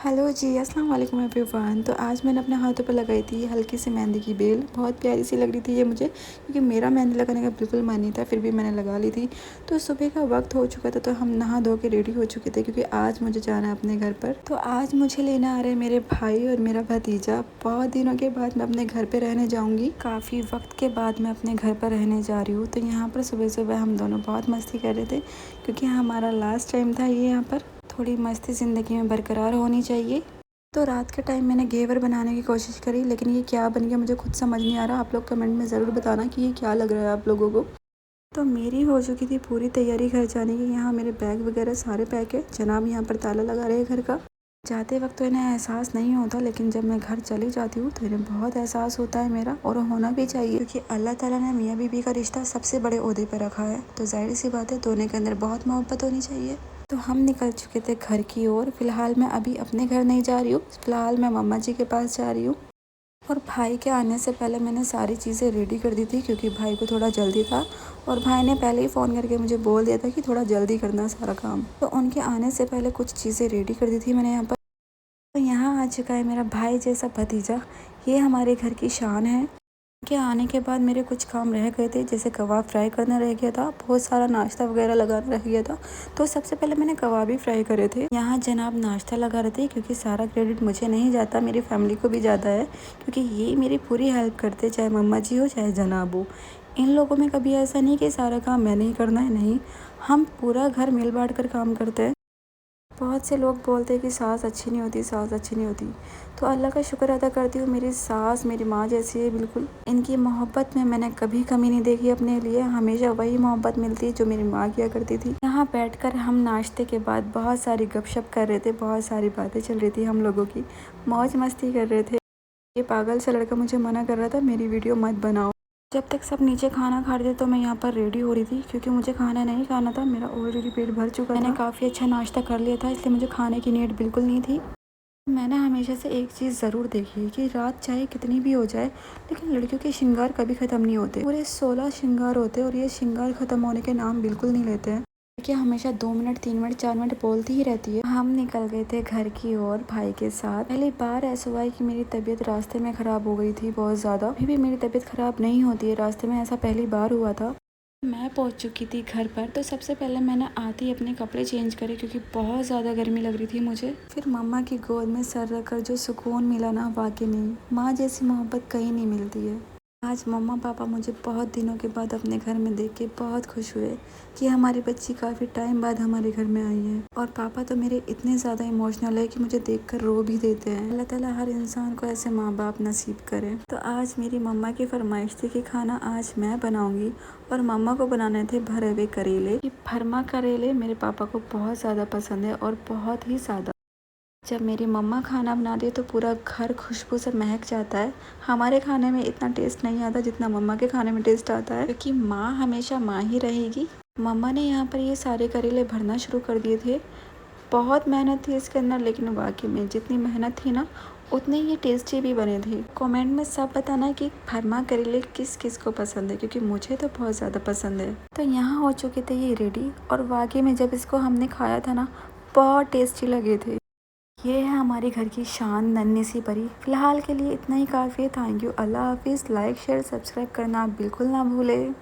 Hello जी, अस्सलाम वालेकुम everyone. तो आज मैंने अपने हाथों पर लगाई थी हल्की सी मेहंदी की बेल। बहुत प्यारी सी लग रही थी ये मुझे, क्योंकि मेरा मेहंदी लगाने का बिल्कुल मन नहीं था, फिर भी मैंने लगा ली थी। तो सुबह का वक्त हो चुका था, तो हम नहा धो के रेडी हो चुके थे, क्योंकि आज मुझे जाना है अपने घर पर। तो आज मुझे लेना आ रहे हैं मेरे भाई और मेरा भतीजा। बहुत दिनों के बाद मैं अपने घर पर रहने जाऊँगी। काफ़ी वक्त के बाद मैं अपने घर पर रहने जा रही हूँ। तो यहाँ पर सुबह सुबह हम दोनों बहुत मस्ती कर रहे थे, क्योंकि हमारा लास्ट टाइम था ये यहाँ पर। थोड़ी मस्ती ज़िंदगी में बरकरार होनी चाहिए। तो रात के टाइम मैंने घेवर बनाने की कोशिश करी, लेकिन ये क्या बन गया मुझे खुद समझ नहीं आ रहा। आप लोग कमेंट में ज़रूर बताना कि ये क्या लग रहा है आप लोगों को। तो मेरी हो चुकी थी पूरी तैयारी घर जाने की। यहाँ मेरे बैग वगैरह सारे पैक है। जनाब यहाँ पर ताला लगा रहे हैं घर का। जाते वक्त तो इन्हें एहसास नहीं होता, लेकिन जब मैं घर चली जाती हूँ तो इन्हें बहुत एहसास होता है मेरा, और होना भी चाहिए, क्योंकि अल्लाह ताला ने मियाँ बीवी का रिश्ता सबसे बड़े ओहदे पर रखा है। तो जाहिर सी बात है दोनों के अंदर बहुत मोहब्बत होनी चाहिए। तो हम निकल चुके थे घर की ओर। फिलहाल मैं अभी अपने घर नहीं जा रही हूँ, फिलहाल मैं मम्मा जी के पास जा रही हूँ। और भाई के आने से पहले मैंने सारी चीज़ें रेडी कर दी थी, क्योंकि भाई को थोड़ा जल्दी था, और भाई ने पहले ही फ़ोन करके मुझे बोल दिया था कि थोड़ा जल्दी करना सारा काम। तो उनके आने से पहले कुछ चीज़ें रेडी कर दी थी मैंने यहाँ पर। तो यहाँ आ चुका है मेरा भाई जैसा भतीजा। ये हमारे घर की शान है। के आने के बाद मेरे कुछ काम रह गए थे, जैसे कबाब फ्राई करना रह गया था, बहुत सारा नाश्ता वगैरह लगाना रह गया था। तो सबसे पहले मैंने कबाब ही फ्राई करे थे। यहाँ जनाब नाश्ता लगा रहे थे, क्योंकि सारा क्रेडिट मुझे नहीं जाता, मेरी फैमिली को भी जाता है, क्योंकि ये मेरी पूरी हेल्प करते, चाहे मम्मा जी हो चाहे जनाब हो। इन लोगों में कभी ऐसा नहीं कि सारा काम मैंने ही करना है, नहीं, हम पूरा घर मिल बांट कर काम करते हैं। बहुत से लोग बोलते हैं कि सास अच्छी नहीं होती, सास अच्छी नहीं होती। तो अल्लाह का शुक्र अदा करती हूँ, मेरी सास मेरी माँ जैसी है बिल्कुल। इनकी मोहब्बत में मैंने कभी कमी नहीं देखी अपने लिए। हमेशा वही मोहब्बत मिलती है जो मेरी माँ किया करती थी। यहाँ बैठकर हम नाश्ते के बाद बहुत सारी गपशप कर रहे थे, बहुत सारी बातें चल रही थी हम लोगों की, मौज मस्ती कर रहे थे। ये पागल सा लड़का मुझे मना कर रहा था मेरी वीडियो मत बनाओ। जब तक सब नीचे खाना खा रहे थे तो मैं यहाँ पर रेडी हो रही थी, क्योंकि मुझे खाना नहीं खाना था, मेरा ऑलरेडी पेट भर चुका था। मैंने काफ़ी अच्छा नाश्ता कर लिया था, इसलिए मुझे खाने की नीड बिल्कुल नहीं थी। मैंने हमेशा से एक चीज़ ज़रूर देखी है कि रात चाहे कितनी भी हो जाए, लेकिन लड़कियों के श्रृंगार कभी ख़त्म नहीं होते। पूरे 16 श्रृंगार होते हैं, और ये श्रृंगार ख़त्म होने के नाम बिल्कुल नहीं लेते हैं। लड़कियाँ हमेशा 2 मिनट 3 मिनट 4 मिनट बोलती ही रहती है। हम निकल गए थे घर की ओर भाई के साथ। पहली बार ऐसा हुआ है कि मेरी तबीयत रास्ते में ख़राब हो गई थी बहुत ज़्यादा। अभी भी मेरी तबीयत ख़राब नहीं होती है रास्ते में, ऐसा पहली बार हुआ था। मैं पहुंच चुकी थी घर पर। तो सबसे पहले मैंने आते ही अपने कपड़े चेंज करे, क्योंकि बहुत ज़्यादा गर्मी लग रही थी मुझे। फिर मम्मा की गोद में सर रखकर जो सुकून मिला ना, वाकई में माँ जैसी मोहब्बत कहीं नहीं मिलती है। आज मम्मा पापा मुझे बहुत दिनों के बाद अपने घर में देख के बहुत खुश हुए कि हमारी बच्ची काफ़ी टाइम बाद हमारे घर में आई है। और पापा तो मेरे इतने ज़्यादा इमोशनल है कि मुझे देखकर रो भी देते हैं। अल्लाह ताला हर इंसान को ऐसे माँ बाप नसीब करे। तो आज मेरी मम्मा की फरमाइश थी कि खाना आज मैं बनाऊंगी, और मम्मा को बनाने थे भरे हुए करेले। भरमा करेले मेरे पापा को बहुत ज़्यादा पसंद है, और बहुत ही ज़्यादा। जब मेरी मम्मा खाना बनाती है तो पूरा घर खुशबू से महक जाता है। हमारे खाने में इतना टेस्ट नहीं आता जितना मम्मा के खाने में टेस्ट आता है, क्योंकि माँ हमेशा माँ ही रहेगी। मम्मा ने यहाँ पर ये सारे करेले भरना शुरू कर दिए थे। बहुत मेहनत थी इसके अंदर, लेकिन वाकई में जितनी मेहनत थी ना, उतने ये टेस्टी भी बने थे। कमेंट में सब बताना कि भरमा करेले किस किस को पसंद है, क्योंकि मुझे तो बहुत ज़्यादा पसंद है। तो यहाँ हो चुके थे ये रेडी, और वाकई में जब इसको हमने खाया था ना, बहुत टेस्टी लगे थे। ये है हमारी घर की शान नन्ही सी परी। फिलहाल के लिए इतना ही काफ़ी है। थैंक यू, अल्लाह हाफिज़। लाइक शेयर सब्सक्राइब करना आप बिल्कुल ना भूलें।